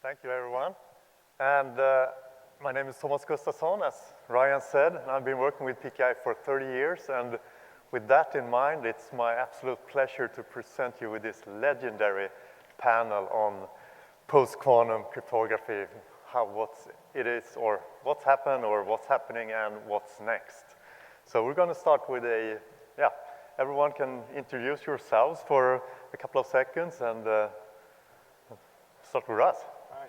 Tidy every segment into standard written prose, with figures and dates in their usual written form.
Thank you, everyone. And my name is Tomas Gustavsson, as Ryan said, and I've been working with PKI for 30 years. And with that in mind, it's my absolute pleasure to present you with this legendary panel on post-quantum cryptography, what it is, or what's happened, or what's happening, and what's next. So we're going to start with everyone can introduce yourselves for a couple of seconds, and start with Russ. Hi,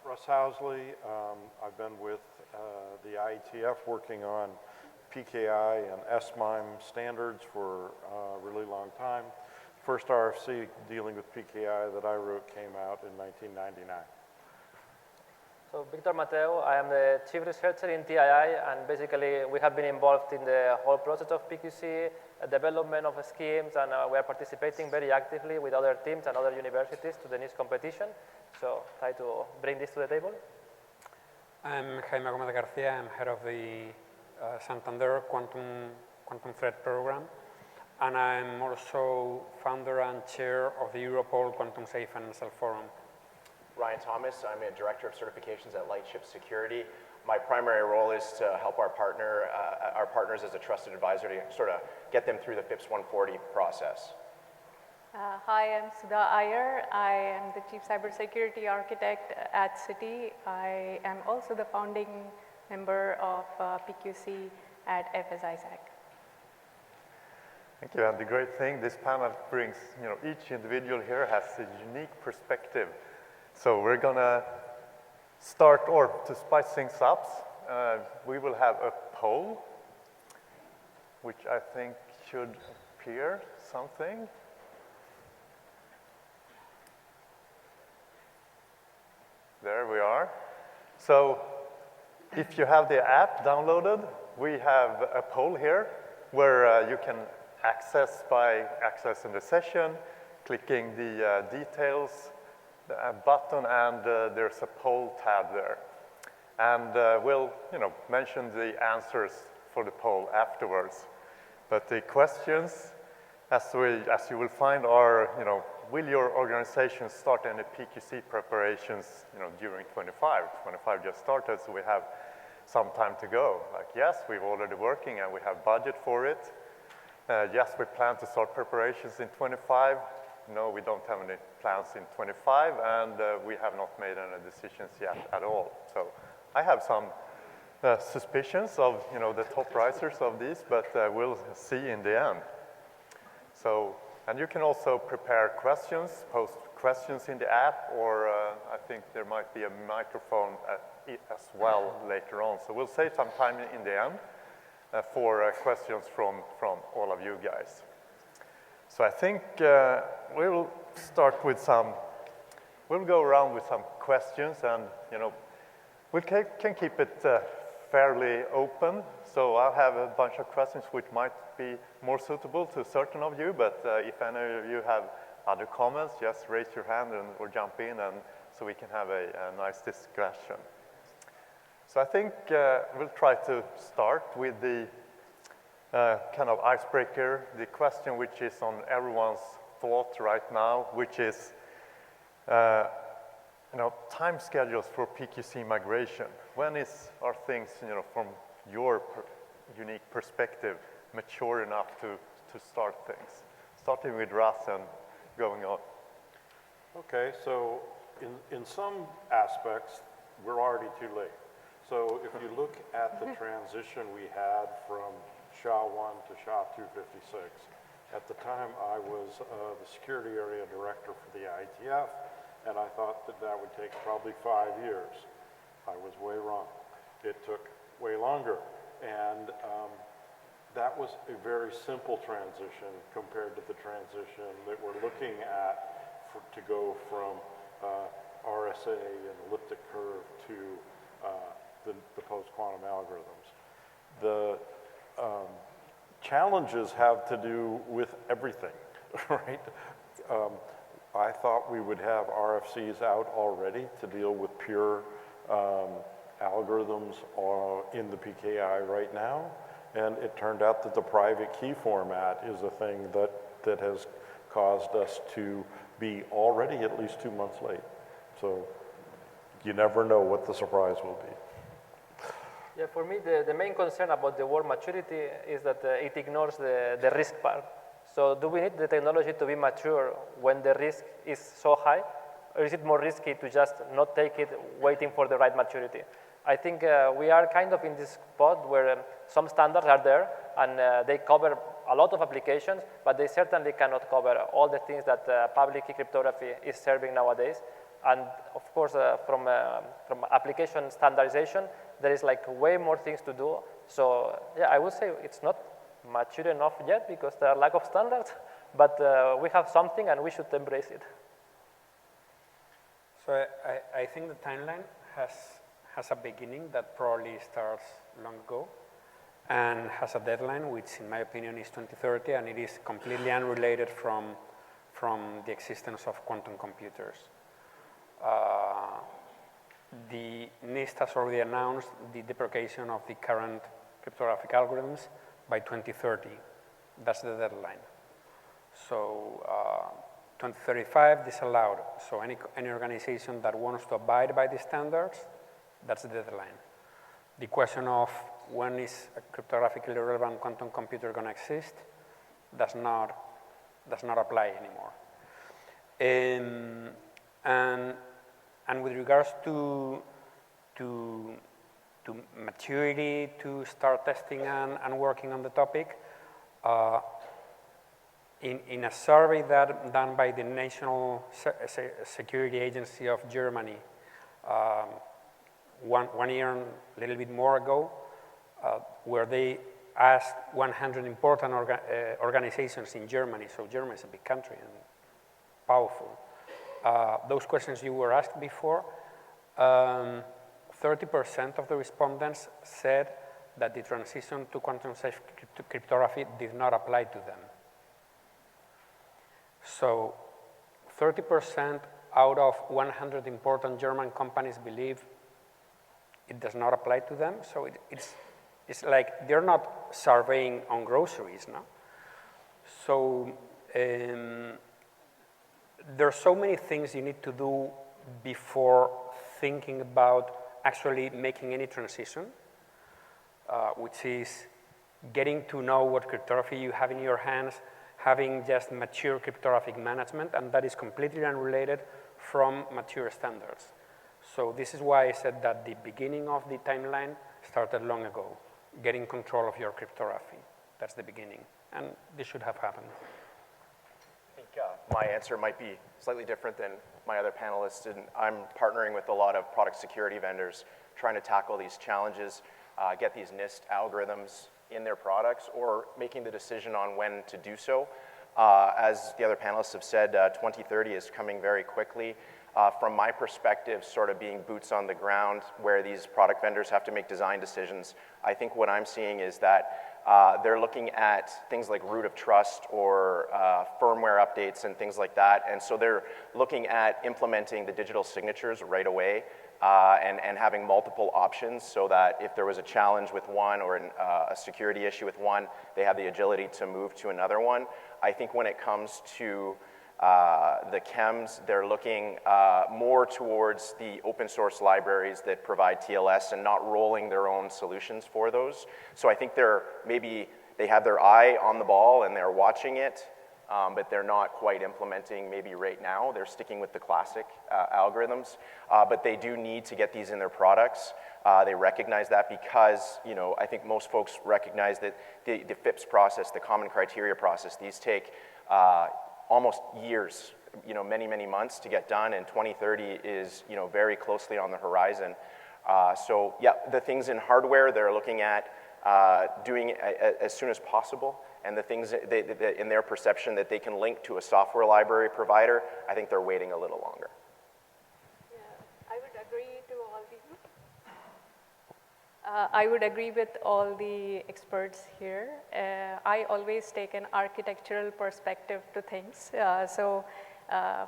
Russ Housley. I've been with the IETF working on PKI and S-MIME standards for a really long time. First RFC dealing with PKI that I wrote came out in 1999. So Victor Mateu, I am the chief researcher in TII, and basically we have been involved in the whole process of PQC, development of schemes, and we are participating very actively with other teams and other universities to the NIST competition. So try to bring this to the table. I'm Jaime Gomez-Garcia. I'm head of the Santander Quantum Threat Program, and I'm also founder and chair of the Europol Quantum Safe Financial Forum. Ryan Tomas, I'm a director of certifications at Lightship Security. My primary role is to help our partners as a trusted advisor to sort of get them through the FIPS 140 process. Hi, I'm Sudha Iyer. I am the chief cybersecurity architect at Citi. I am also the founding member of PQC at FSISAC. Thank you. And the great thing, this panel brings, each individual here has a unique perspective. So we're going to start, or to spice things up, we will have a poll, which I think should appear something. There we are. So if you have the app downloaded, we have a poll here where you can access by accessing the session, clicking the details button, and there's a poll tab there. And we'll, mention the answers for the poll afterwards. But the questions, as you will find, are, will your organization start any PQC preparations, during 25? 25 just started, so we have some time to go. Like, yes, we're already working and we have budget for it. Yes, we plan to start preparations in 25. No, we don't have any plans in 25, and we have not made any decisions yet at all. So I have some suspicions of, the top risers of these, but we'll see in the end. So, and you can also prepare questions, post questions in the app, or I think there might be a microphone as well later on. So we'll save some time in the end for questions from all of you guys. So I think we will start with we'll go around with some questions, and, we can keep it fairly open. So I'll have a bunch of questions which might be more suitable to certain of you, but if any of you have other comments, just raise your hand or jump in, and so we can have a nice discussion. So I think we'll try to start with the kind of icebreaker, the question which is on everyone's thought right now, which is, time schedules for PQC migration. When are things, from your unique perspective, mature enough to start things? Starting with Russ and going on. Okay, so in some aspects, we're already too late. So if you look at the transition we had from SHA-1 to SHA-256, at the time I was the security area director for the IETF, and I thought that would take probably 5 years. I was way wrong. It took way longer, and that was a very simple transition compared to the transition that we're looking at to go from RSA and elliptic curve to the post-quantum algorithms. The challenges have to do with everything, right? I thought we would have RFCs out already to deal with pure algorithms in the PKI right now, and it turned out that the private key format is a thing that has caused us to be already at least 2 months late. So you never know what the surprise will be. Yeah, for me, the main concern about the word maturity is that it ignores the risk part. So do we need the technology to be mature when the risk is so high? Or is it more risky to just not take it, waiting for the right maturity? I think we are kind of in this spot where some standards are there and they cover a lot of applications, but they certainly cannot cover all the things that public key cryptography is serving nowadays. And of course, from application standardization, there is like way more things to do. So yeah, I would say it's not mature enough yet because there are lack of standards, but we have something and we should embrace it. So I think the timeline has a beginning that probably starts long ago and has a deadline, which in my opinion is 2030, and it is completely unrelated from the existence of quantum computers. The NIST has already announced the deprecation of the current cryptographic algorithms by 2030. That's the deadline. So 2035 disallowed. So any organization that wants to abide by the standards, that's the deadline. The question of when is a cryptographically relevant quantum computer going to exist does not apply anymore. And with regards to maturity to start testing and working on the topic, in a survey done by the National Security Agency of Germany 1 year and a little bit more ago, where they asked 100 important organizations in Germany, so Germany is a big country and powerful. Those questions you were asked before, 30% of the respondents said that the transition to quantum safe cryptography did not apply to them. So 30% out of 100 important German companies believe it does not apply to them. So it's like they're not surveying on groceries, no? So there's so many things you need to do before thinking about actually making any transition, which is getting to know what cryptography you have in your hands, having just mature cryptographic management, and that is completely unrelated from mature standards. So this is why I said that the beginning of the timeline started long ago, getting control of your cryptography. That's the beginning, and this should have happened. I think my answer might be slightly different than my other panelists. And I'm partnering with a lot of product security vendors trying to tackle these challenges, get these NIST algorithms in their products, or making the decision on when to do so. As the other panelists have said, 2030 is coming very quickly. From my perspective, sort of being boots on the ground where these product vendors have to make design decisions, I think what I'm seeing is that they're looking at things like root of trust or firmware updates and things like that. And so they're looking at implementing the digital signatures right away and having multiple options so that if there was a challenge with one or a security issue with one, they have the agility to move to another one. I think when it comes to the chems, they're looking more towards the open source libraries that provide TLS and not rolling their own solutions for those. So I think they have their eye on the ball and they're watching it, but they're not quite implementing maybe right now. They're sticking with the classic algorithms, but they do need to get these in their products. They recognize that because, I think most folks recognize that the FIPS process, the common criteria process, these take almost years, many, many months to get done, and 2030 is, very closely on the horizon. So yeah, the things in hardware they're looking at doing as soon as possible, and the things that in their perception that they can link to a software library provider, I think they're waiting a little longer. I would agree with all the experts here. I always take an architectural perspective to things.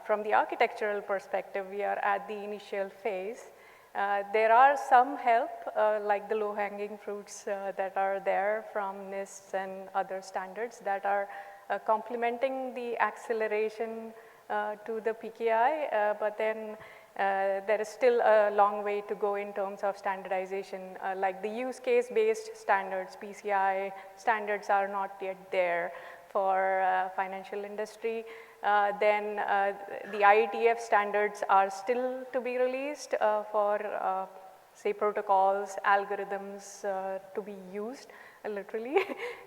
From the architectural perspective, we are at the initial phase. There are some help, like the low-hanging fruits that are there from NIST and other standards that are complementing the acceleration to the PKI, but then there is still a long way to go in terms of standardization. Like the use case based standards, PCI standards are not yet there for financial industry. Then the IETF standards are still to be released for say protocols, algorithms to be used literally.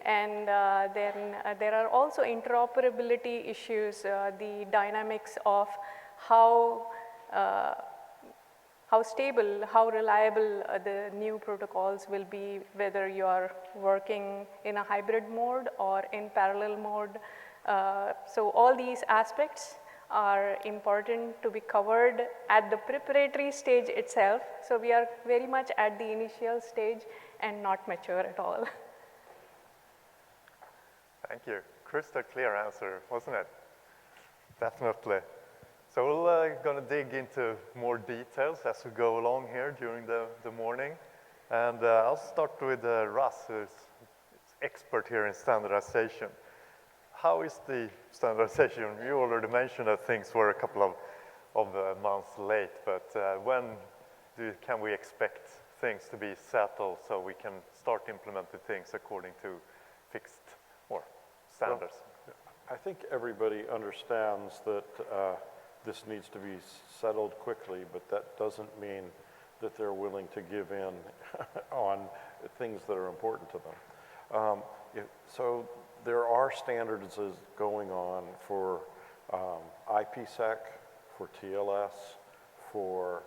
And then there are also interoperability issues, the dynamics of how stable, how reliable the new protocols will be, whether you are working in a hybrid mode or in parallel mode. So all these aspects are important to be covered at the preparatory stage itself. So we are very much at the initial stage and not mature at all. Thank you. Crystal clear answer, wasn't it? Definitely. So we're going to dig into more details as we go along here during the morning. And I'll start with Russ, who's expert here in standardization. How is the standardization? You already mentioned that things were a couple of months late, but when can we expect things to be settled so we can start implementing things according to fixed or standards? Well, I think everybody understands that this needs to be settled quickly, but that doesn't mean that they're willing to give in on things that are important to them. So there are standards going on for IPsec, for TLS, for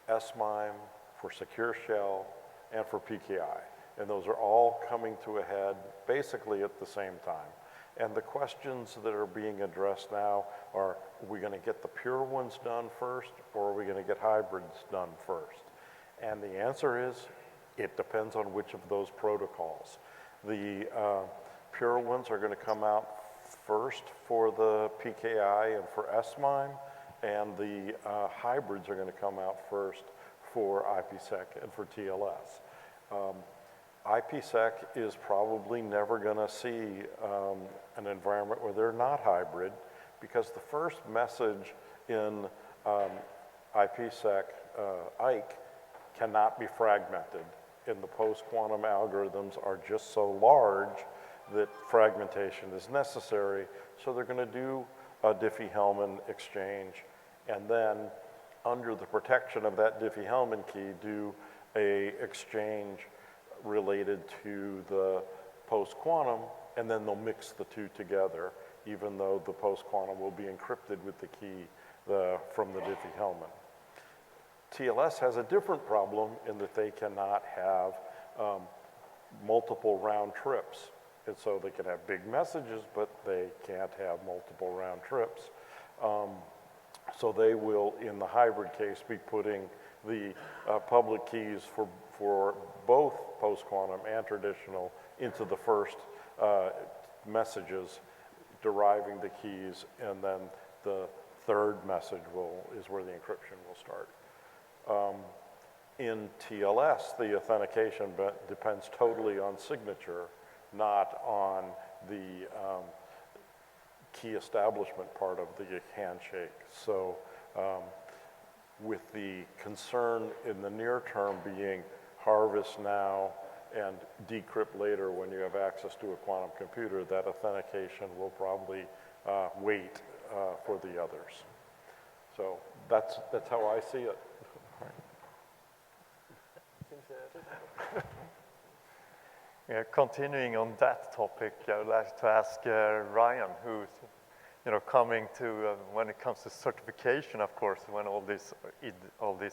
SMIME, for Secure Shell, and for PKI. And those are all coming to a head basically at the same time. And the questions that are being addressed now are we going to get the pure ones done first, or are we going to get hybrids done first? And the answer is, it depends on which of those protocols. The pure ones are going to come out first for the PKI and for SMIME, and the hybrids are going to come out first for IPsec and for TLS. IPsec is probably never going to see an environment where they're not hybrid, because the first message in IPsec, Ike, cannot be fragmented. And the post-quantum algorithms are just so large that fragmentation is necessary. So they're going to do a Diffie-Hellman exchange, and then under the protection of that Diffie-Hellman key, do a exchange related to the post-quantum, and then they'll mix the two together, even though the post-quantum will be encrypted with the key from the Diffie-Hellman. TLS has a different problem in that they cannot have multiple round trips. And so they can have big messages, but they can't have multiple round trips. So they will, in the hybrid case, be putting the public keys for both post-quantum and traditional into the first messages, deriving the keys, and then the third message is where the encryption will start. In TLS, the authentication depends totally on signature, not on the key establishment part of the handshake. So with the concern in the near term being harvest now and decrypt later when you have access to a quantum computer, that authentication will probably wait for the others. So that's how I see it. Yeah, continuing on that topic, I would like to ask Ryan, who's coming to when it comes to certification, of course, when all these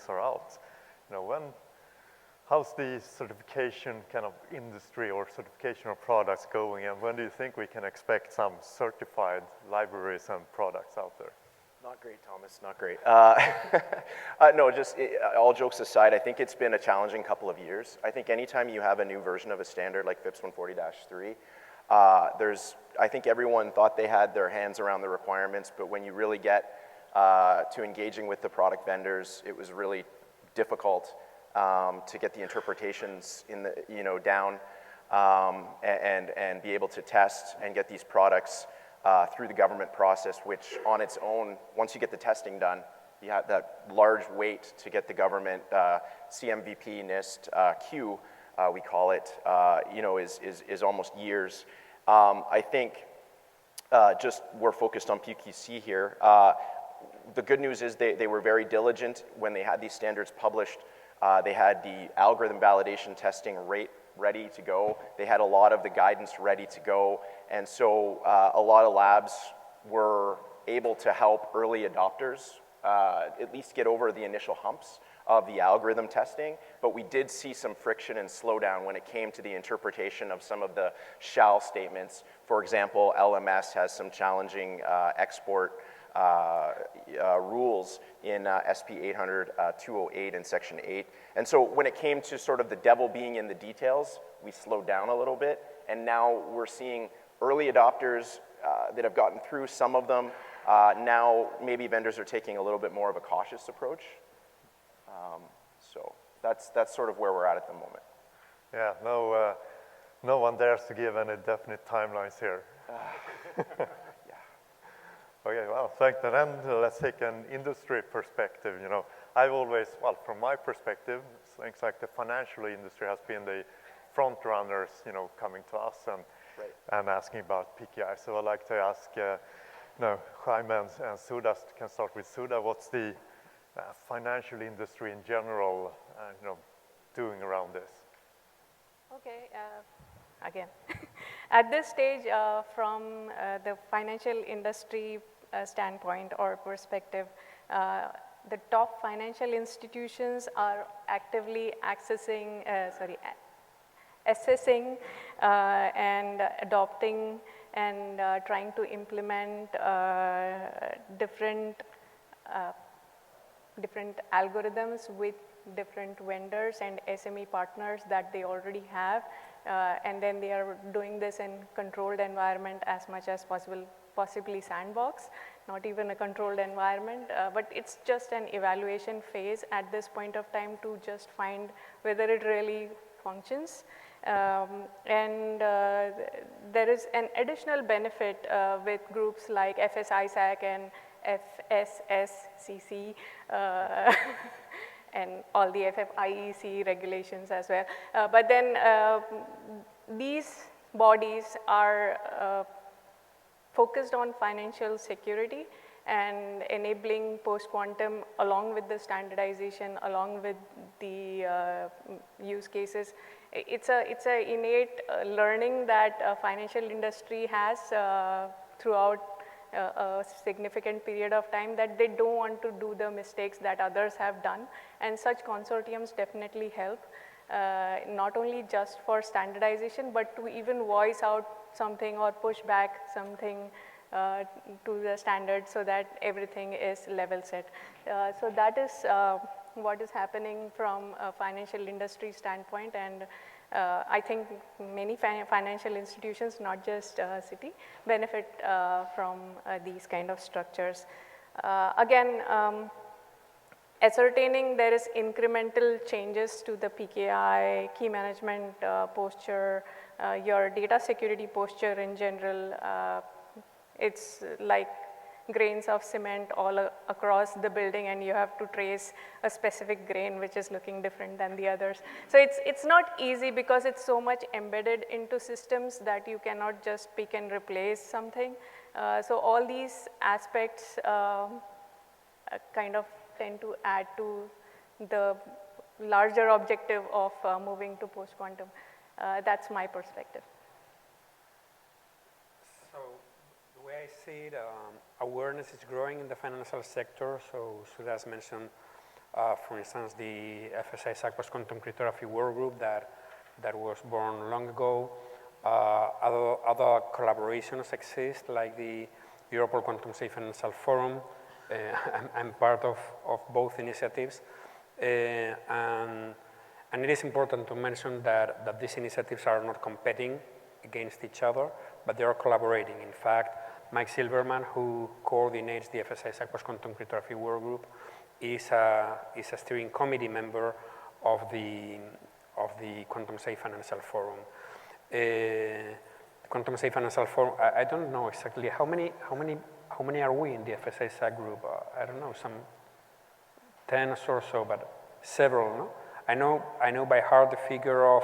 are out. How's the certification kind of industry or certification of products going, and when do you think we can expect some certified libraries and products out there? Not great, Thomas, not great. No, just all jokes aside, I think it's been a challenging couple of years. I think anytime you have a new version of a standard like FIPS 140-3, I think everyone thought they had their hands around the requirements, but when you really get to engaging with the product vendors, it was really difficult to get the interpretations down and be able to test and get these products through the government process, which on its own, once you get the testing done, you have that large wait to get the government CMVP, NIST, Q, we call it, is almost years. I think just we're focused on PQC here. The good news is they were very diligent when they had these standards published. They had the algorithm validation testing ready to go. They had a lot of the guidance ready to go. And so a lot of labs were able to help early adopters at least get over the initial humps of the algorithm testing. But we did see some friction and slowdown when it came to the interpretation of some of the shall statements. For example, LMS has some challenging export rules in SP 800-208 in Section 8. And so when it came to sort of the devil being in the details, we slowed down a little bit. And now we're seeing early adopters that have gotten through some of them. Now maybe vendors are taking a little bit more of a cautious approach. So that's sort of where we're at the moment. Yeah, no one dares to give any definite timelines here. Okay, well, thanks. And then let's take an industry perspective. I've always, well, from my perspective, things like the financial industry has been the front runners, coming to us and asking about PKI. So I'd like to ask, Jaime and Sudha, can start with Sudha. What's the financial industry in general, doing around this? Okay, again, at this stage, from the financial industry standpoint or perspective, the top financial institutions are actively assessing and adopting and trying to implement different algorithms with different vendors and SME partners that they already have. And then they are doing this in controlled environment as much as possible, possibly sandbox, not even a controlled environment, but it's just an evaluation phase at this point of time to just find whether it really functions. There is an additional benefit with groups like FS-ISAC and FSSCC and all the FFIEC regulations as well. But then these bodies are focused on financial security and enabling post-quantum along with the standardization, along with the use cases. It's a innate learning that financial industry has throughout a significant period of time, that they don't want to do the mistakes that others have done. And such consortiums definitely help, not only just for standardization, but to even voice out something or push back something to the standard so that everything is level set. So that is what is happening from a financial industry standpoint, and I think many financial institutions, not just Citi, benefit from these kind of structures. Again, ascertaining there is incremental changes to the PKI, key management posture, your data security posture in general. It's like grains of cement all across the building, and you have to trace a specific grain which is looking different than the others. So it's not easy because it's so much embedded into systems that you cannot just pick and replace something. So all these aspects kind of tend to add to the larger objective of moving to post-quantum. That's my perspective. So the way I see it, awareness is growing in the financial sector. So Sudha has mentioned, for instance, the FSI-SAC post-quantum cryptography work group that was born long ago. Other collaborations exist, like the Europol Quantum Safe Financial Forum. I'm part of both initiatives. And it is important to mention that these initiatives are not competing against each other, but they are collaborating. In fact, Mike Silverman, who coordinates the FSI-SAC post-quantum cryptography work group, is a steering committee member of the Quantum Safe Financial Forum. Quantum Safe Financial Forum. I don't know exactly how many are we in the FSI group. I don't know, some 10 or so, but several. No, I know by heart the figure of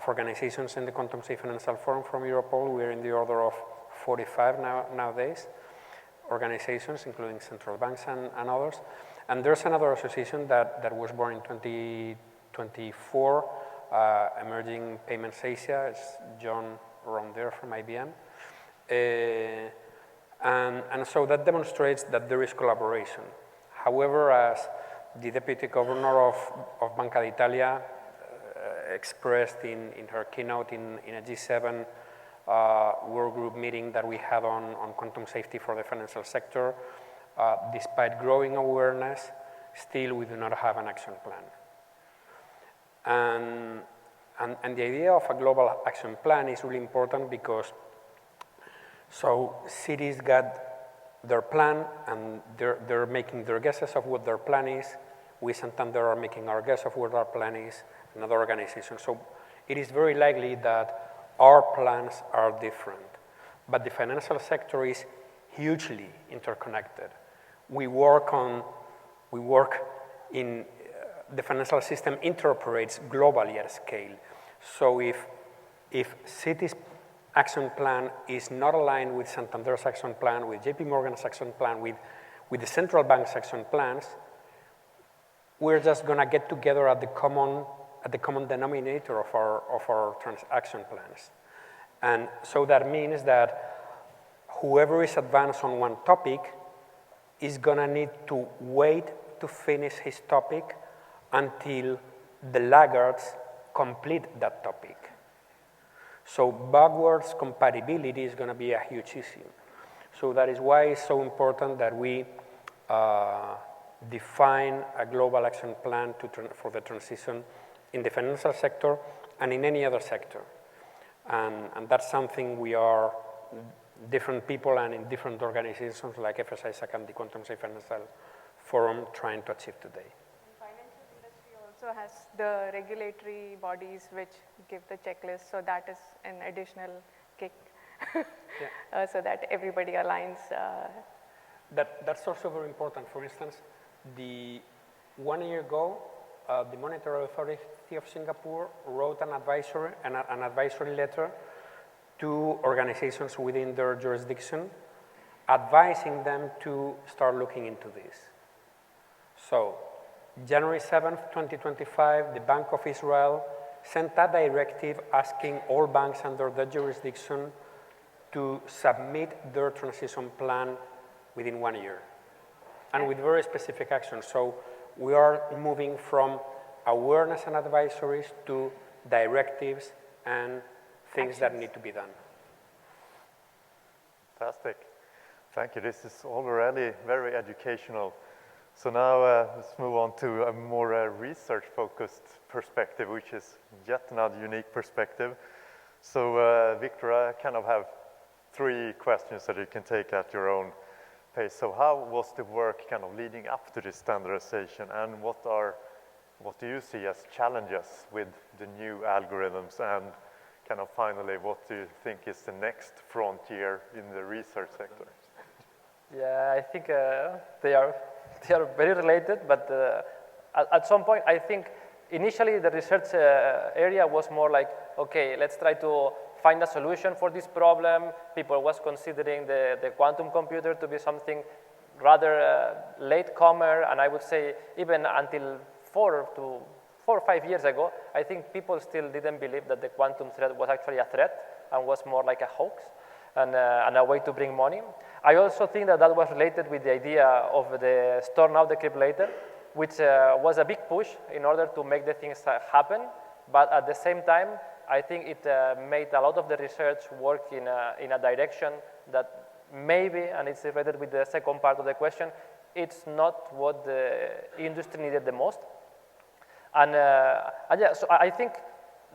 organizations in the Quantum Safe Financial Forum from Europol. We're in the order of 45 nowadays. Organizations, including central banks and others. And there's another association that was born in 2024, Emerging Payments Asia. It's John around there from IBM. And so that demonstrates that there is collaboration. However, as the Deputy Governor of Banca d'Italia expressed in her keynote in a G7 work group meeting that we had on quantum safety for the financial sector, despite growing awareness, still we do not have an action plan. And the idea of a global action plan is really important because cities got their plan and they're making their guesses of what their plan is. We, Santander, are making our guess of what our plan is, and other organizations. So it is very likely that our plans are different, but the financial sector is hugely interconnected. We work in, the financial system interoperates globally at scale. So if Citi's action plan is not aligned with Santander's action plan, with JP Morgan's action plan, with the central bank's action plans, we're just gonna get together at the common denominator of our action plans. And so that means that whoever is advanced on one topic is gonna need to wait to finish his topic until the laggards complete that topic. So backwards compatibility is gonna be a huge issue. So that is why it's so important that we define a global action plan for the transition in the financial sector and in any other sector. And that's something we are, different people and in different organizations like FSI and the Quantum Safe Financial Forum trying to achieve today. And financial industry also has the regulatory bodies which give the checklist, so that is an additional kick so that everybody aligns. That's also very important. For instance, 1 year ago, the Monetary Authority of Singapore wrote an advisory letter to organizations within their jurisdiction, advising them to start looking into this. So, January 7th, 2025, the Bank of Israel sent a directive asking all banks under their jurisdiction to submit their transition plan within 1 year, and with very specific actions. So we are moving from awareness and advisories to directives and things that need to be done. Fantastic. Thank you. This is already very educational. So now let's move on to a more research-focused perspective, which is yet another unique perspective. So Victor, I kind of have 3 questions that you can take at your own pace. So how was the work kind of leading up to this standardization, and what do you see as challenges with the new algorithms, and kind of finally, what do you think is the next frontier in the research sector? Yeah, I think they are very related, but at some point, I think initially the research area was more like, okay, let's try to find a solution for this problem. People was considering the quantum computer to be something rather latecomer, and I would say even until 4 or 5 years ago, I think people still didn't believe that the quantum threat was actually a threat and was more like a hoax and a way to bring money. I also think that was related with the idea of the store now, decrypt later, which was a big push in order to make the things happen, but at the same time, I think it made a lot of the research work in a direction that maybe, and it's related with the second part of the question, it's not what the industry needed the most. And yeah, so I think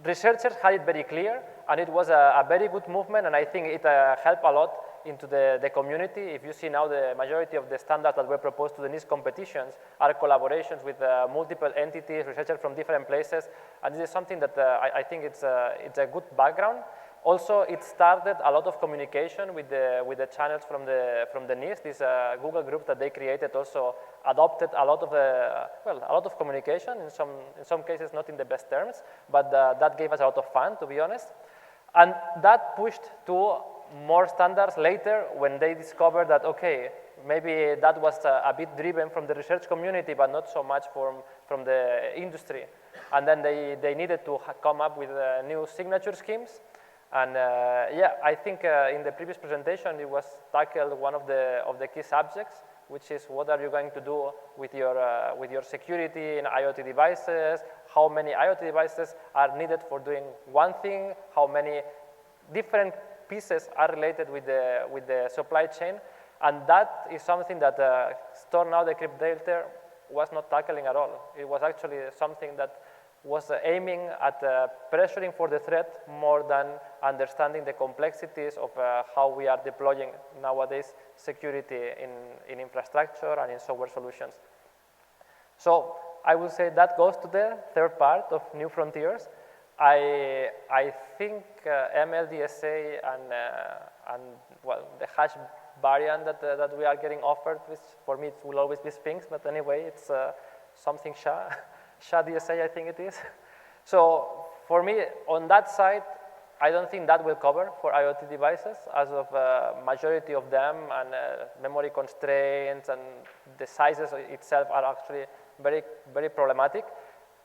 researchers had it very clear, and it was a very good movement, and I think it helped a lot into the community. If you see now, the majority of the standards that were proposed to the NIST competitions are collaborations with multiple entities, researchers from different places, and this is something that I think it's a good background. Also, it started a lot of communication with the channels from the NIST. This Google group that they created also adopted a lot of a lot of communication. In some cases, not in the best terms, but that gave us a lot of fun, to be honest. And that pushed to more standards later when they discovered that, okay, maybe that was a bit driven from the research community, but not so much from the industry. And then they needed to come up with new signature schemes. And yeah, I think in the previous presentation, it was tackled one of the key subjects, which is what are you going to do with your security in IoT devices, how many IoT devices are needed for doing one thing, how many different pieces are related with the supply chain. And that is something that Store Now Decrypt Later was not tackling at all. It was actually something that was aiming at pressuring for the threat more than understanding the complexities of how we are deploying nowadays security in infrastructure and in software solutions. So I would say that goes to the third part of New Frontiers. I think MLDSA and well, the hash variant that we are getting offered, which for me it will always be Sphinx, but anyway, it's something SHA-DSA, I think it is. So for me, on that side, I don't think that will cover for IoT devices, as of majority of them and memory constraints and the sizes itself are actually very, very problematic.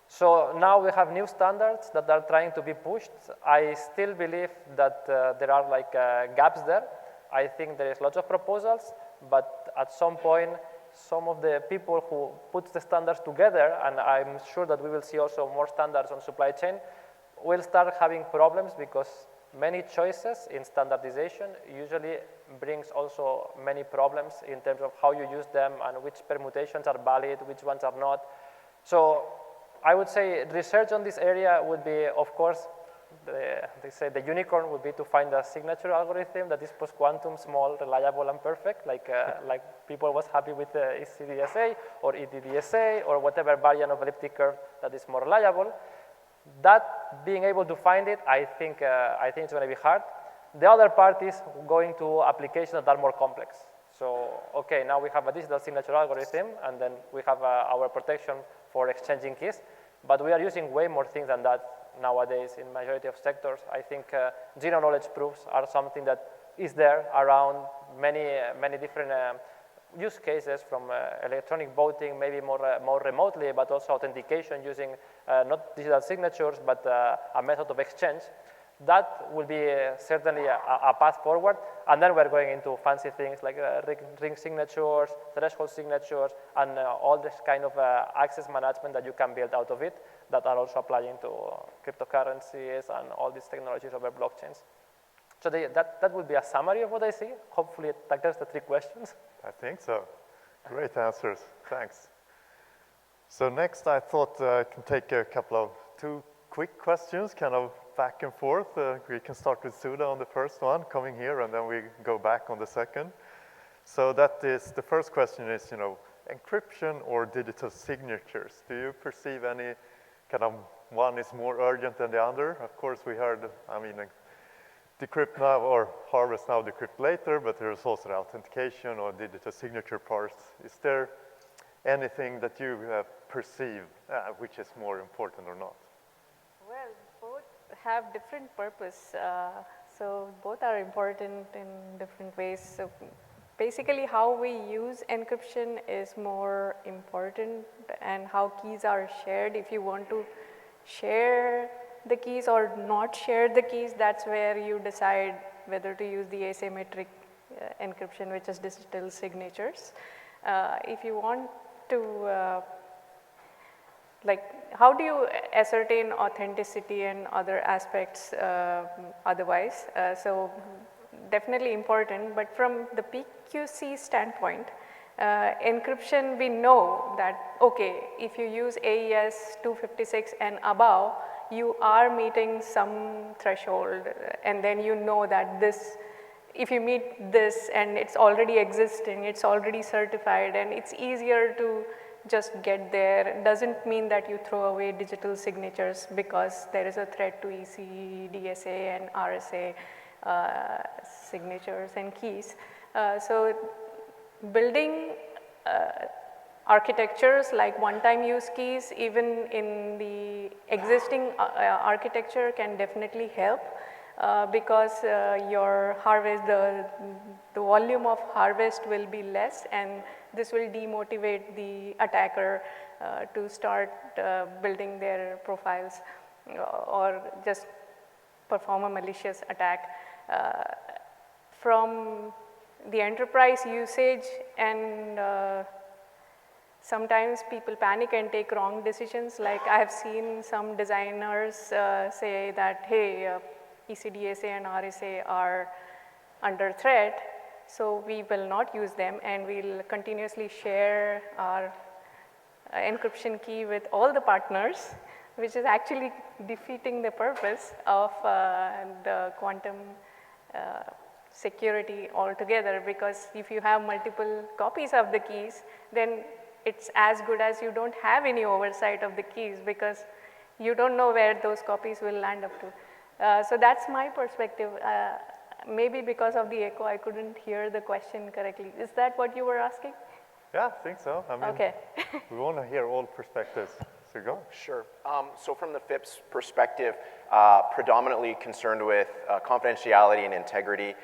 So now we have new standards that are trying to be pushed. I still believe that there are like gaps there. I think there is lots of proposals, but at some point, some of the people who put the standards together, and I'm sure that we will see also more standards on supply chain, will start having problems because many choices in standardization usually brings also many problems in terms of how you use them and which permutations are valid, which ones are not. So I would say research on this area would be, of course, they say the unicorn would be to find a signature algorithm that is post-quantum, small, reliable, and perfect, like people was happy with ECDSA or EDDSA or whatever variant of elliptic curve that is more reliable. That being able to find it, I think it's going to be hard. The other part is going to applications that are more complex. So, okay, now we have a digital signature algorithm, and then we have our protection for exchanging keys, but we are using way more things than that nowadays in majority of sectors. I think zero knowledge proofs are something that is there around many different use cases, from electronic voting, maybe more remotely, but also authentication using not digital signatures, but a method of exchange. That will be certainly a path forward. And then we're going into fancy things like ring signatures, threshold signatures, and all this kind of access management that you can build out of it that are also applying to cryptocurrencies and all these technologies over blockchains. So that will be a summary of what I see. Hopefully it tackles the 3 questions. I think so. Great answers. Thanks. So next I thought I can take a couple of 2 quick questions, kind of back and forth. We can start with Sudha on the first one, coming here, and then we go back on the second. So that is, the first question is, encryption or digital signatures? Do you perceive any kind of one is more urgent than the other? Of course, we heard, decrypt now or harvest now, decrypt later, but there's also the authentication or digital signature parts. Is there anything that you perceive which is more important or not? Well, both have different purpose. So both are important in different ways. So basically how we use encryption is more important, and how keys are shared. If you want to share the keys or not share the keys, that's where you decide whether to use the asymmetric encryption, which is digital signatures. If you want to, how do you ascertain authenticity and other aspects otherwise? So definitely important, but from the PQC standpoint, encryption, we know that, okay, if you use AES 256 and above, you are meeting some threshold, and then you know that this, if you meet this and it's already existing, it's already certified, and it's easier to just get there. Doesn't mean that you throw away digital signatures because there is a threat to EC, DSA, and RSA signatures and keys. So building architectures like one-time use keys, even in the existing architecture, can definitely help because your harvest, the volume of harvest will be less, and this will demotivate the attacker to start building their profiles or just perform a malicious attack. From the enterprise usage, and sometimes people panic and take wrong decisions. Like I have seen some designers say that, hey, ECDSA and RSA are under threat, so we will not use them, and we'll continuously share our encryption key with all the partners, which is actually defeating the purpose of the quantum security altogether, because if you have multiple copies of the keys, then it's as good as you don't have any oversight of the keys, because you don't know where those copies will land up to. So that's my perspective. Maybe because of the echo, I couldn't hear the question correctly. Is that what you were asking? Yeah, I think so. I mean, okay. We want to hear all perspectives. So go. Sure. So from the FIPS perspective, predominantly concerned with confidentiality and integrity.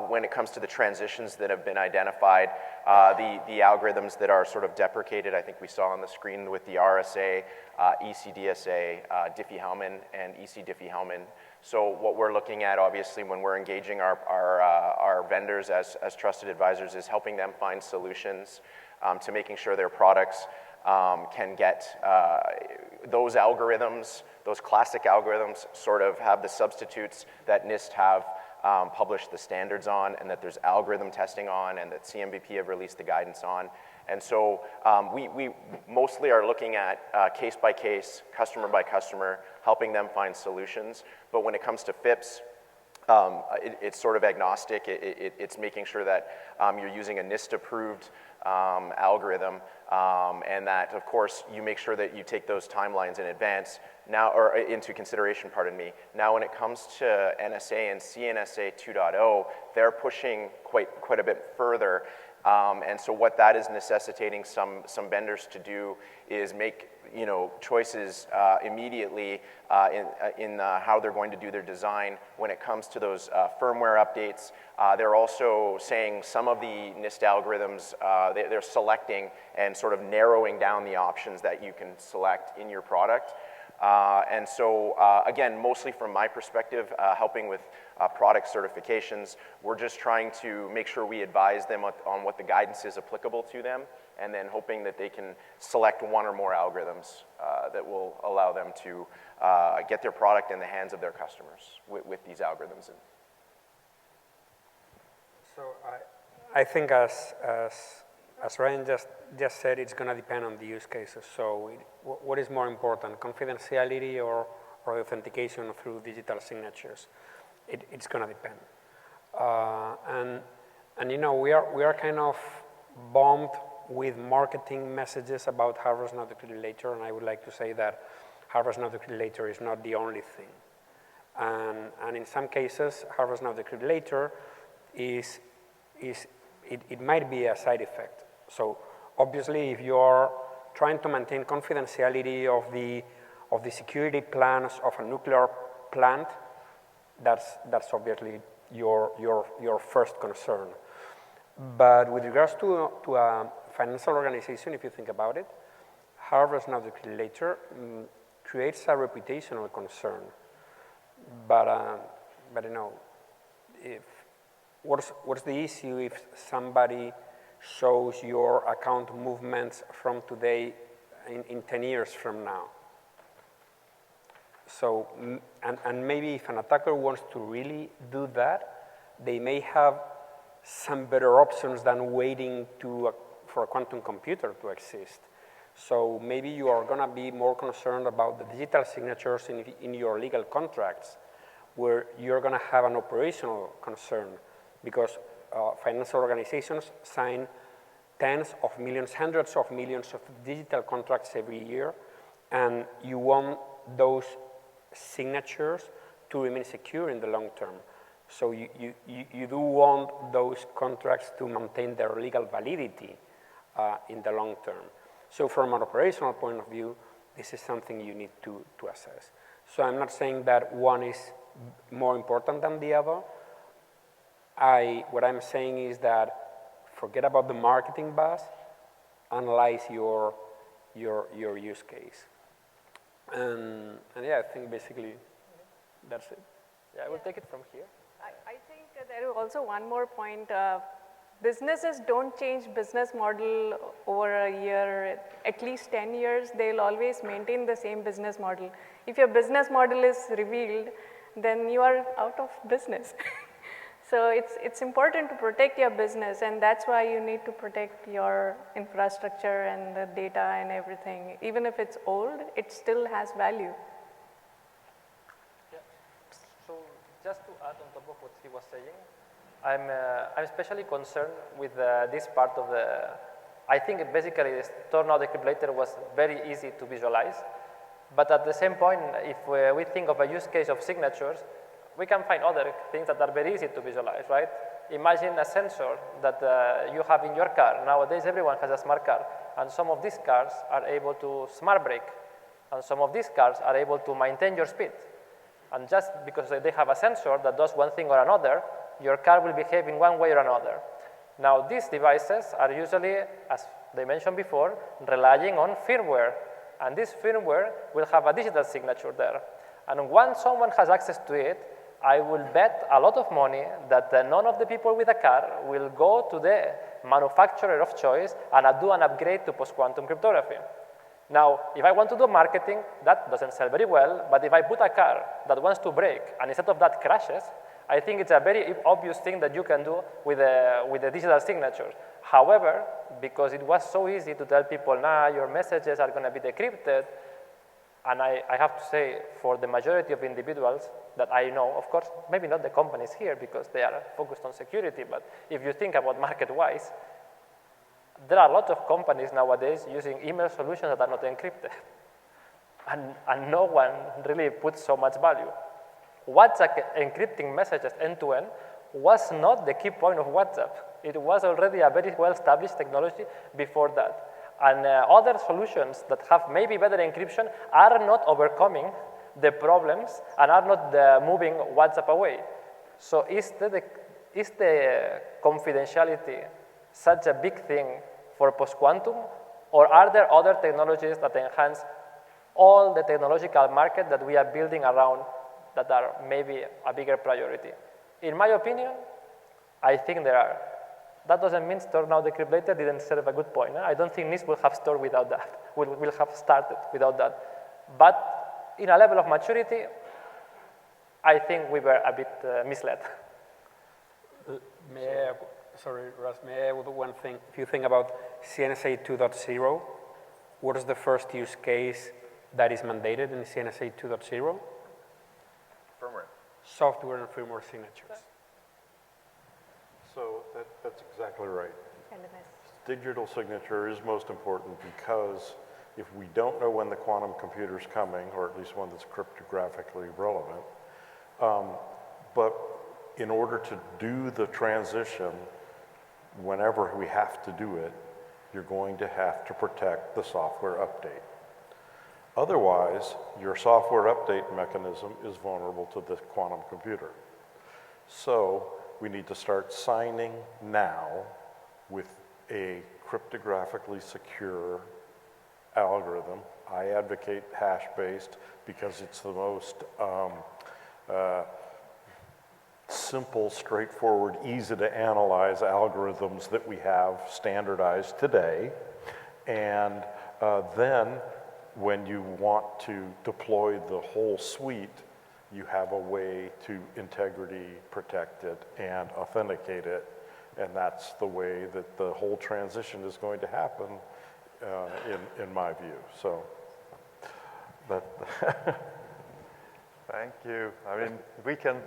When it comes to the transitions that have been identified, the algorithms that are sort of deprecated, I think we saw on the screen with the RSA, ECDSA, Diffie-Hellman, and EC-Diffie-Hellman. So what we're looking at, obviously, when we're engaging our vendors as trusted advisors, is helping them find solutions to making sure their products can get those algorithms, those classic algorithms, sort of have the substitutes that NIST have published the standards on, and that there's algorithm testing on, and that CMBP have released the guidance on. And so we mostly are looking at case by case, customer by customer, helping them find solutions. But when it comes to FIPS, it's sort of agnostic. It's making sure that you're using a NIST-approved algorithm, and that, of course, you make sure that you take those timelines in advance now, or into consideration, pardon me. Now, when it comes to NSA and CNSA 2.0, they're pushing quite a bit further. And so what that is necessitating some vendors to do is make choices immediately in how they're going to do their design when it comes to those firmware updates. They're also saying some of the NIST algorithms, they're selecting and sort of narrowing down the options that you can select in your product. And so, again, mostly from my perspective, helping with product certifications, we're just trying to make sure we advise them on what the guidance is applicable to them, and then hoping that they can select one or more algorithms that will allow them to get their product in the hands of their customers with these algorithms. So I think as Ryan just said, it's going to depend on the use cases. So what is more important, confidentiality or authentication through digital signatures? It's going to depend. And we are kind of bombed with marketing messages about harvest now, decree later, and I would like to say that harvest now, decree later is not the only thing. And in some cases, harvest now, decree later it might be a side effect. So obviously, if you are trying to maintain confidentiality of the security plans of a nuclear plant, that's obviously your first concern. But with regards to a financial organization, if you think about it, harvest now, decree later creates a reputational concern. But what's the issue if somebody shows your account movements from today in 10 years from now? So, and maybe if an attacker wants to really do that, they may have some better options than waiting for a quantum computer to exist. So maybe you are going to be more concerned about the digital signatures in your legal contracts, where you're going to have an operational concern, because financial organizations sign tens of millions, hundreds of millions of digital contracts every year, and you want those signatures to remain secure in the long term. So you do want those contracts to maintain their legal validity in the long term. So from an operational point of view, this is something you need to assess. So I'm not saying that one is more important than the other. What I'm saying is that forget about the marketing buzz, analyze your use case. And yeah, I think basically that's it. Yeah, I will take it from here. I think there is also one more point. Businesses don't change business model over a year, at least 10 years, they'll always maintain the same business model. If your business model is revealed, then you are out of business. So it's important to protect your business, and that's why you need to protect your infrastructure and the data and everything. Even if it's old, it still has value. Yeah. So just to add on top of what he was saying, I'm especially concerned with this part of the, I think basically the store now decrypt later was very easy to visualize, but at the same point, if we think of a use case of signatures, we can find other things that are very easy to visualize, right? Imagine a sensor that you have in your car. Nowadays, everyone has a smart car, and some of these cars are able to smart brake, and some of these cars are able to maintain your speed. And just because they have a sensor that does one thing or another, your car will behave in one way or another. Now, these devices are usually, as they mentioned before, relying on firmware, and this firmware will have a digital signature there. And once someone has access to it, I will bet a lot of money that none of the people with a car will go to the manufacturer of choice and do an upgrade to post-quantum cryptography. Now, if I want to do marketing, that doesn't sell very well, but if I put a car that wants to brake and instead of that crashes, I think it's a very obvious thing that you can do with the digital signatures. However, because it was so easy to tell people, nah, your messages are going to be decrypted, and I have to say, for the majority of individuals that I know, of course, maybe not the companies here because they are focused on security, but if you think about market-wise, there are a lot of companies nowadays using email solutions that are not encrypted. And no one really puts so much value. WhatsApp encrypting messages end-to-end was not the key point of WhatsApp. It was already a very well-established technology before that. And other solutions that have maybe better encryption are not overcoming the problems and are not moving WhatsApp away. So is the confidentiality such a big thing for post-quantum, or are there other technologies that enhance all the technological market that we are building around that are maybe a bigger priority? In my opinion, I think there are. That doesn't mean store now decrypt later didn't serve a good point. I don't think NIST will have store without that, will have started without that. But in a level of maturity, I think we were a bit misled. Sorry, Russ, may I add one thing? If you think about CNSA 2.0, what is the first use case that is mandated in CNSA 2.0? Firmware. Software and firmware signatures. So that's exactly right. Digital signature is most important because if we don't know when the quantum computer's coming, or at least one that's cryptographically relevant, but in order to do the transition, whenever we have to do it, you're going to have to protect the software update. Otherwise, your software update mechanism is vulnerable to the quantum computer. So we need to start signing now with a cryptographically secure algorithm. I advocate hash-based because it's the most simple, straightforward, easy to analyze algorithms that we have standardized today. And then when you want to deploy the whole suite, you have a way to integrity protect it and authenticate it. And that's the way that the whole transition is going to happen in my view. So, but Thank you. I mean, we can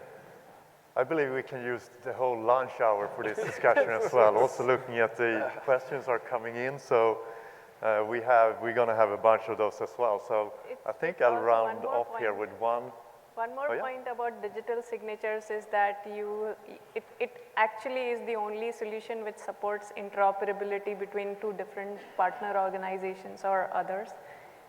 I believe we can use the whole lunch hour for this discussion as well. Also looking at the questions are coming in, so we're going to have a bunch of those as well. So I think I'll round off here with one. One more point about digital signatures is that it actually is the only solution which supports interoperability between two different partner organizations or others.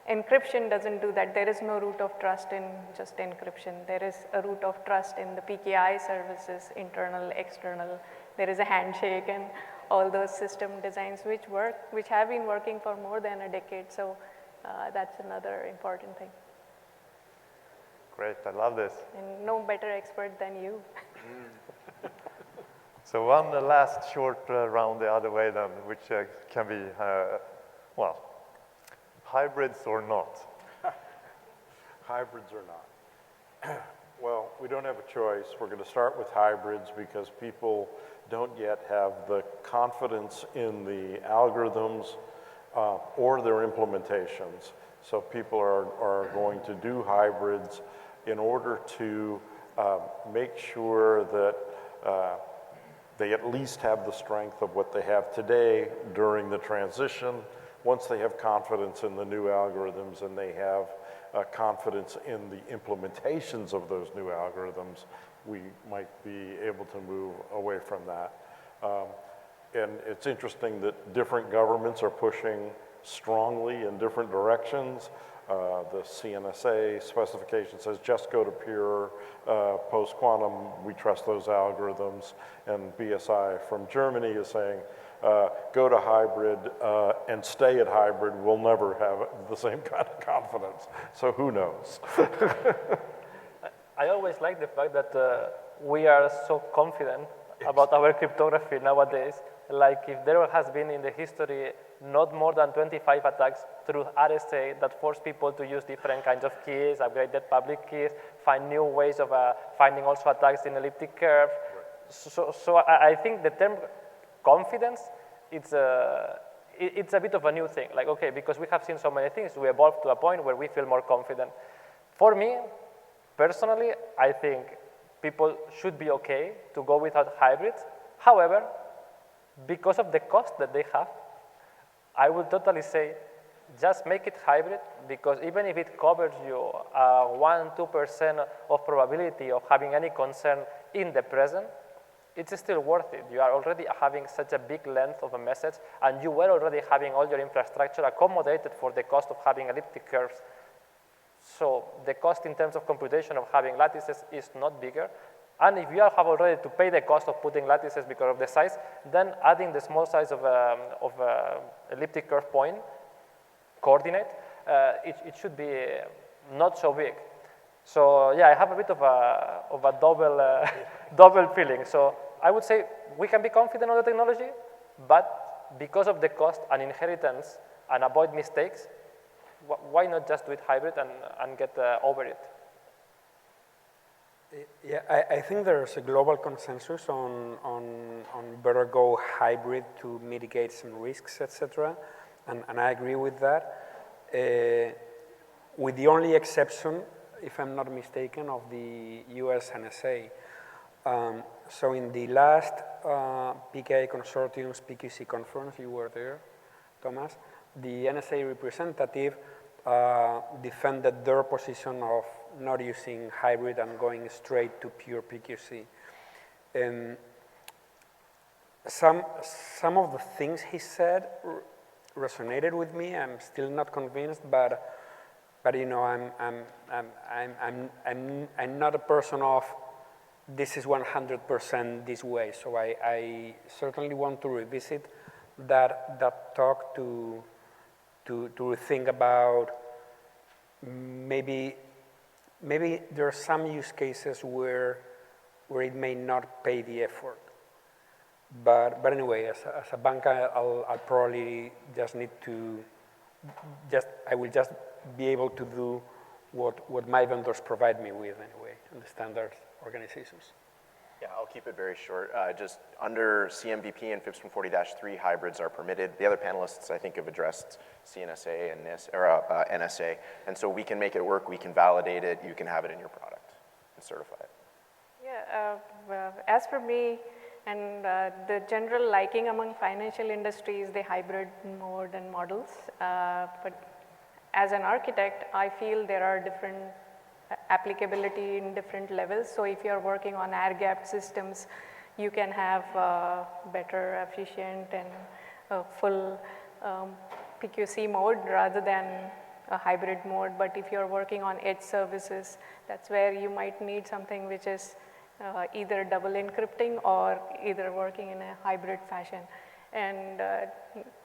Encryption doesn't do that. There is no root of trust in just encryption. There is a root of trust in the PKI services, internal, external. There is a handshake and all those system designs which have been working for more than a decade. So that's another important thing. Great, I love this. And no better expert than you. So one last short round the other way then, which can be, well, hybrids or not? Hybrids or not? Well, we don't have a choice. We're going to start with hybrids because people don't yet have the confidence in the algorithms or their implementations. So people are going to do hybrids in order to make sure that they at least have the strength of what they have today during the transition. Once they have confidence in the new algorithms and they have confidence in the implementations of those new algorithms, we might be able to move away from that. And it's interesting that different governments are pushing strongly in different directions. The CNSA specification says just go to pure post-quantum, we trust those algorithms, and BSI from Germany is saying go to hybrid and stay at hybrid, we'll never have the same kind of confidence. So who knows? I always like the fact that we are so confident about our cryptography nowadays. Like if there has been in the history not more than 25 attacks through RSA that force people to use different kinds of keys, upgraded public keys, find new ways of finding also attacks in elliptic curve. Right. So I think the term confidence, it's a bit of a new thing. Like, okay, because we have seen so many things, we evolved to a point where we feel more confident. For me, personally, I think people should be okay to go without hybrids. However, because of the cost that they have, I would totally say just make it hybrid, because even if it covers you 1-2% of probability of having any concern in the present, it's still worth it. You are already having such a big length of a message, and you were already having all your infrastructure accommodated for the cost of having elliptic curves. So the cost in terms of computation of having lattices is not bigger. And if you have already to pay the cost of putting lattices because of the size, then adding the small size of elliptic curve point coordinate, it should be not so big. So yeah, I have a bit of a double feeling. So I would say we can be confident on the technology, but because of the cost and inheritance and avoid mistakes, why not just do it hybrid and get over it? Yeah, I think there's a global consensus on better go hybrid to mitigate some risks, etc. And I agree with that. With the only exception, if I'm not mistaken, of the US NSA. So in the last PKI Consortium's PQC conference, you were there, Tomas, the NSA representative defended their position of not using hybrid and going straight to pure PQC. Some of the things he said resonated with me. I'm still not convinced, but you know, I'm not a person of this is 100% this way. So I certainly want to revisit that talk to think about maybe there are some use cases where it may not pay the effort. But anyway, as a bank, I'll probably just need to I will just be able to do what my vendors provide me with anyway, in the standard organizations. Yeah, I'll keep it very short. Just under CMVP and FIPS 140-3 hybrids are permitted. The other panelists, I think, have addressed CNSA and NSA. And so we can make it work, we can validate it, you can have it in your product and certify it. Yeah, as for me, and the general liking among financial industry is the hybrid mode and models. But as an architect, I feel there are different applicability in different levels. So if you're working on air-gapped systems, you can have better, efficient, and full PQC mode rather than a hybrid mode. But if you're working on edge services, that's where you might need something which is either double encrypting or either working in a hybrid fashion. And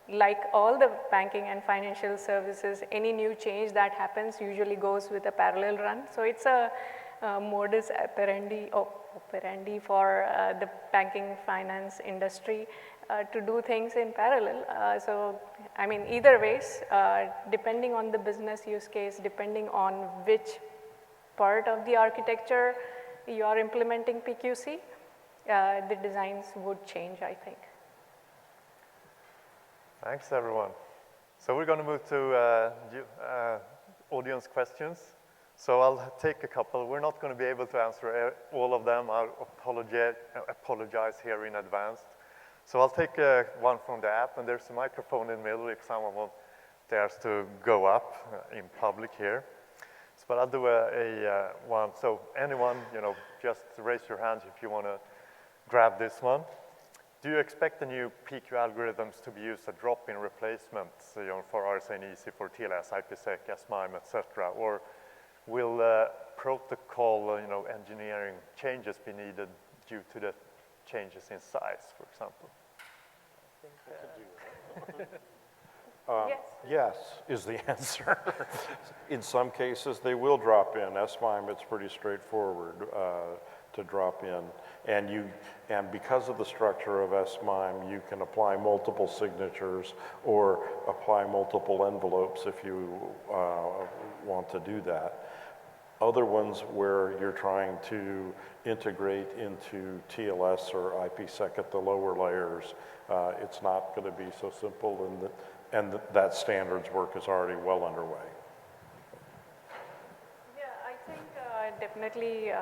like all the banking and financial services, any new change that happens usually goes with a parallel run. So it's a modus operandi for the banking finance industry to do things in parallel. So I mean, either ways, depending on the business use case, depending on which part of the architecture you are implementing PQC, the designs would change, I think. Thanks, everyone. So we're going to move to audience questions. So I'll take a couple. We're not going to be able to answer all of them. I'll apologize here in advance. So I'll take one from the app, and there's a microphone in the middle if someone dares to go up in public here. So, but I'll do one. So anyone, just raise your hands if you want to grab this one. Do you expect the new PQ algorithms to be used as drop-in replacements, for RSA and EC, for TLS, IPsec, SMIME, etc., or will protocol, engineering changes be needed due to the changes in size, for example? Yes. Yes is the answer. In some cases, they will drop in. SMIME, it's pretty straightforward to drop in. And because of the structure of SMIME, you can apply multiple signatures or apply multiple envelopes if you want to do that. Other ones where you're trying to integrate into TLS or IPsec at the lower layers, it's not going to be so simple, and that standards work is already well underway. Yeah, I think definitely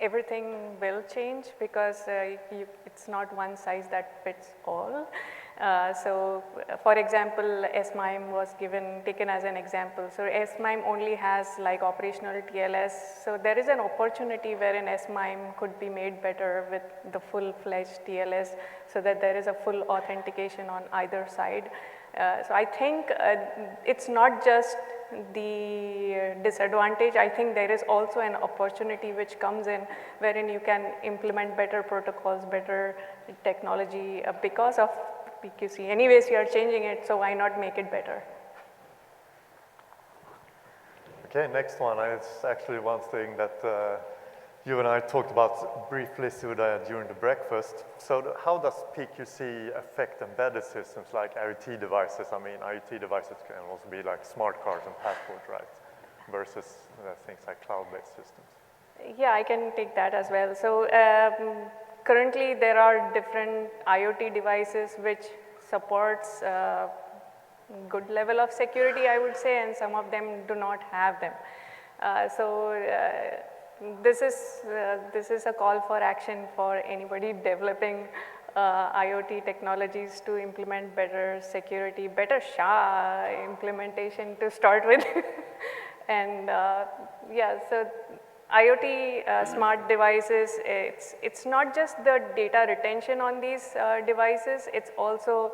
everything will change because it's not one size that fits all. So, for example, SMIME was taken as an example. So, SMIME only has like operational TLS. So, there is an opportunity wherein SMIME could be made better with the full-fledged TLS so that there is a full authentication on either side. So, I think it's not just the disadvantage. I think there is also an opportunity which comes in wherein you can implement better protocols, better technology because of PQC. Anyways, you are changing it, so why not make it better? Okay, next one. It's actually one thing that you and I talked about briefly, Sudha, during the breakfast. So how does PQC affect embedded systems like IoT devices? I mean, IoT devices can also be like smart cards and passports, right? Versus things like cloud-based systems. Yeah, I can take that as well. So currently, there are different IoT devices which supports good level of security, I would say, and some of them do not have them. This is a call for action for anybody developing IoT technologies to implement better security, better SHA implementation to start with. And yeah, so IoT smart devices, it's not just the data retention on these devices, it's also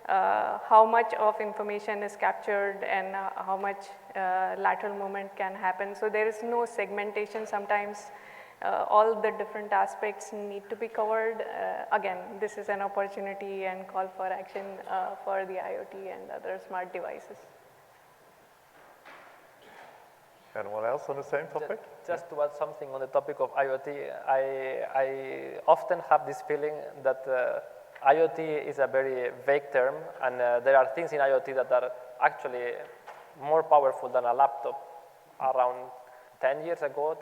how much of information is captured and how much lateral movement can happen. So there is no segmentation sometimes. All the different aspects need to be covered. Again, this is an opportunity and call for action for the IoT and other smart devices. Anyone else on the same topic? Just to add something on the topic of IoT, I often have this feeling that IoT is a very vague term, and there are things in IoT that are actually more powerful than a laptop. Around 10 years ago,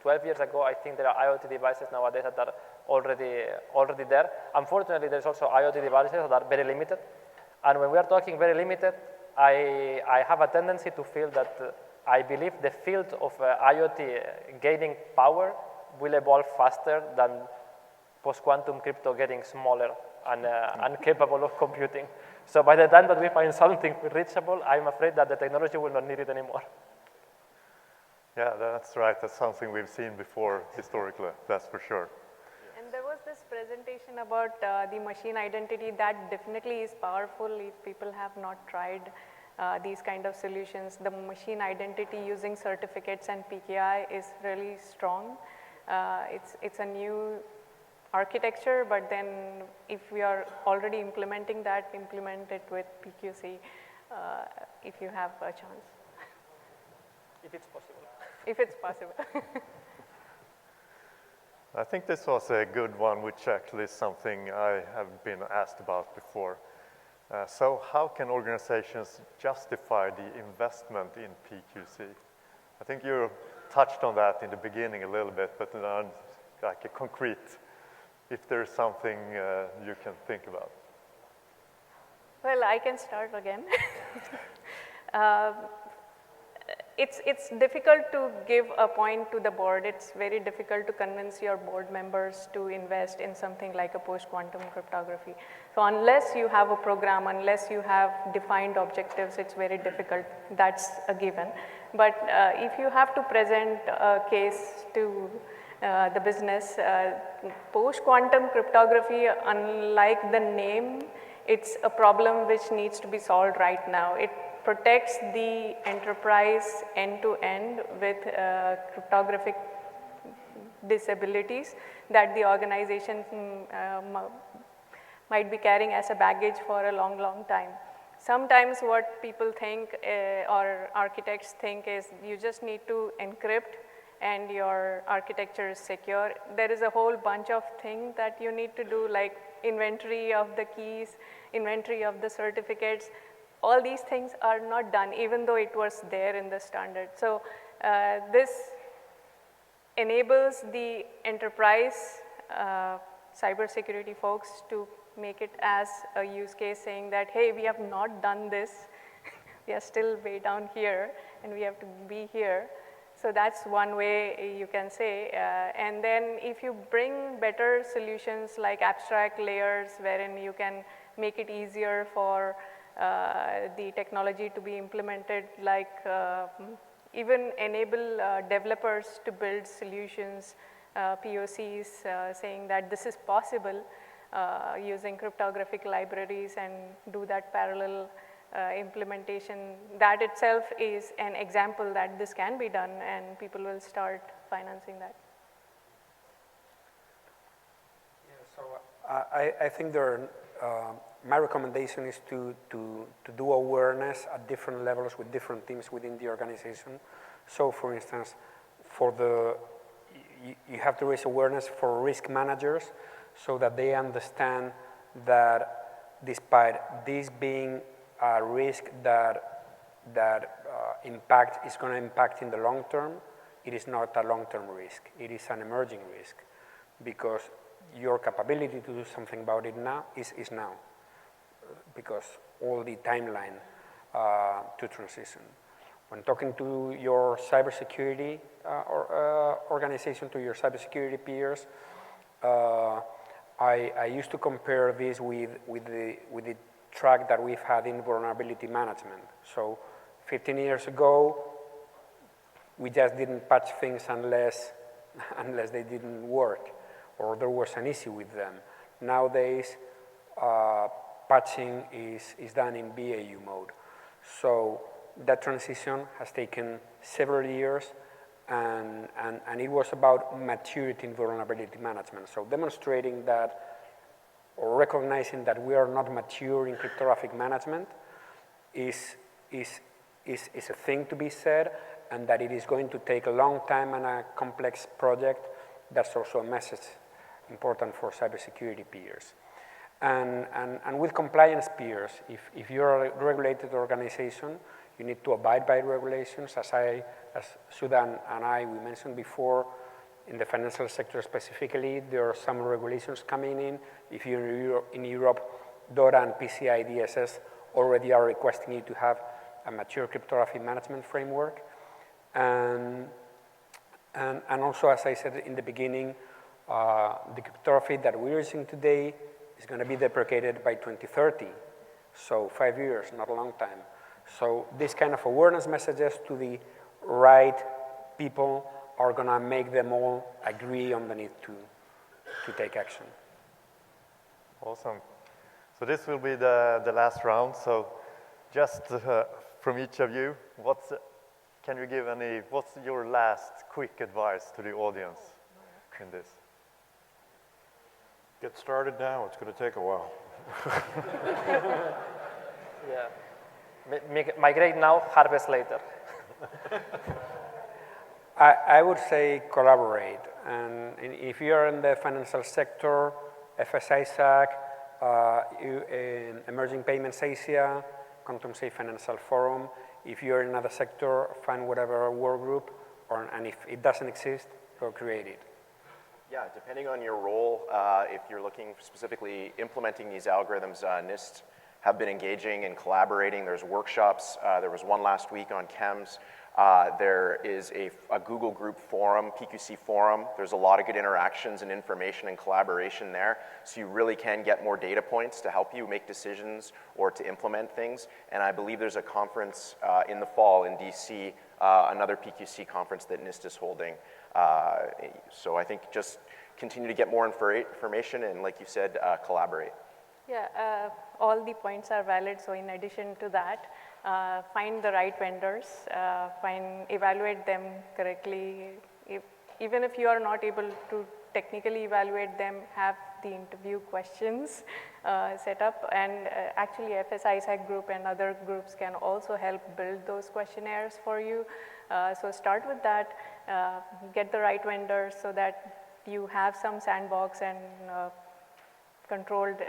12 years ago, I think there are IoT devices nowadays that are already there. Unfortunately, there's also IoT devices that are very limited. And when we are talking very limited, I have a tendency to feel that I believe the field of IoT gaining power will evolve faster than post-quantum crypto getting smaller and capable of computing. So by the time that we find something reachable, I'm afraid that the technology will not need it anymore. Yeah, that's right. That's something we've seen before historically, that's for sure. And there was this presentation about the machine identity that definitely is powerful if people have not tried these kind of solutions. The machine identity using certificates and PKI is really strong. It's a new architecture, but then if we are already implementing that, implement it with PQC if you have a chance. If it's possible. If it's possible. I think this was a good one, which actually is something I have been asked about before. So how can organizations justify the investment in PQC? I think you touched on that in the beginning a little bit, but like a concrete, if there's something you can think about. Well, I can start again. It's difficult to give a point to the board. It's very difficult to convince your board members to invest in something like a post-quantum cryptography. So unless you have a program, unless you have defined objectives, it's very difficult. That's a given. But if you have to present a case to the business, post-quantum cryptography, unlike the name, it's a problem which needs to be solved right now. It protects the enterprise end-to-end with cryptographic disabilities that the organization might be carrying as a baggage for a long, long time. Sometimes what people think or architects think is you just need to encrypt and your architecture is secure. There is a whole bunch of things that you need to do, like inventory of the keys, inventory of the certificates. All these things are not done, even though it was there in the standard. So this enables the enterprise cybersecurity folks to make it as a use case, saying that, hey, we have not done this. We are still way down here, and we have to be here. So that's one way you can say. And then if you bring better solutions like abstract layers, wherein you can make it easier for the technology to be implemented, like even enable developers to build solutions, POCs, saying that this is possible using cryptographic libraries and do that parallel implementation. That itself is an example that this can be done, and people will start financing that. Yeah, so I think there are, my recommendation is to do awareness at different levels with different teams within the organization. So for instance, you have to raise awareness for risk managers so that they understand that despite this being a risk that is going to impact in the long term, it is not a long-term risk. It is an emerging risk because your capability to do something about it now is now, because all the timeline to transition. When talking to your cybersecurity organization, to your cybersecurity peers, I used to compare this with the track that we've had in vulnerability management. So 15 years ago, we just didn't patch things unless they didn't work or there was an issue with them. Nowadays, patching is done in BAU mode. So that transition has taken several years, and it was about maturity in vulnerability management. So demonstrating that or recognizing that we are not mature in cryptographic management is a thing to be said, and that it is going to take a long time and a complex project. That's also a message important for cybersecurity peers. And with compliance peers, if you're a regulated organization, you need to abide by regulations. As Sudha and we mentioned before, in the financial sector specifically, there are some regulations coming in. If you're in Europe, DORA and PCI DSS already are requesting you to have a mature cryptography management framework. And And also, as I said in the beginning, the cryptography that we're using today is going to be deprecated by 2030. So 5 years, not a long time. So this kind of awareness messages to the right people are going to make them all agree on the need to take action. Awesome. So this will be the last round. So just from each of you, what's your last quick advice to the audience in this? Get started now, it's going to take a while. Yeah. Migrate now, harvest later. I would say collaborate. And if you're in the financial sector, FS-ISAC, Emerging Payments Asia, Quantum Safe Financial Forum. If you're in another sector, find whatever work group, and if it doesn't exist, go create it. Yeah, depending on your role, if you're looking specifically implementing these algorithms, NIST have been engaging and collaborating. There's workshops. There was one last week on chems. There is a Google group forum, PQC forum. There's a lot of good interactions and information and collaboration there. So you really can get more data points to help you make decisions or to implement things. And I believe there's a conference in the fall in DC, another PQC conference that NIST is holding. So I think just continue to get more information and, like you said, collaborate. Yeah, all the points are valid. So in addition to that, find the right vendors, evaluate them correctly. Even if you are not able to technically evaluate them, have the interview questions set up. And actually, FS-ISAC group and other groups can also help build those questionnaires for you. So start with that, get the right vendors so that you have some sandbox and controlled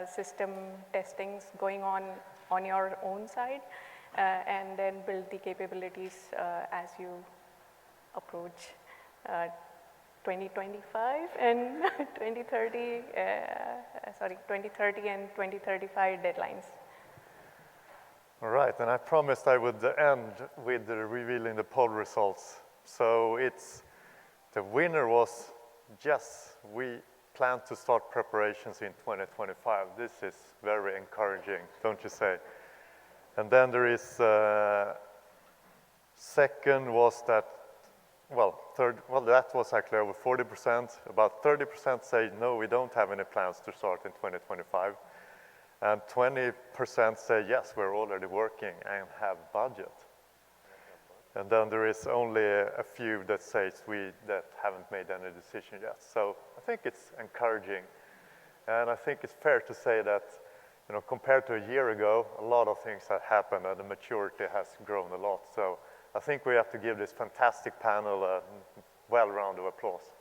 system testings going on your own side, and then build the capabilities as you approach 2025 and 2030 and 2035 deadlines. All right, and I promised I would end with revealing the poll results. So the winner was yes, we plan to start preparations in 2025. This is very encouraging, don't you say? And then there is, second was that, that was actually over 40%. About 30% say, no, we don't have any plans to start in 2025. And 20% say, yes, we're already working and have budget. And then there is only a few that say that haven't made any decision yet. So I think it's encouraging. And I think it's fair to say that, compared to a year ago, a lot of things have happened and the maturity has grown a lot. So I think we have to give this fantastic panel a well round of applause.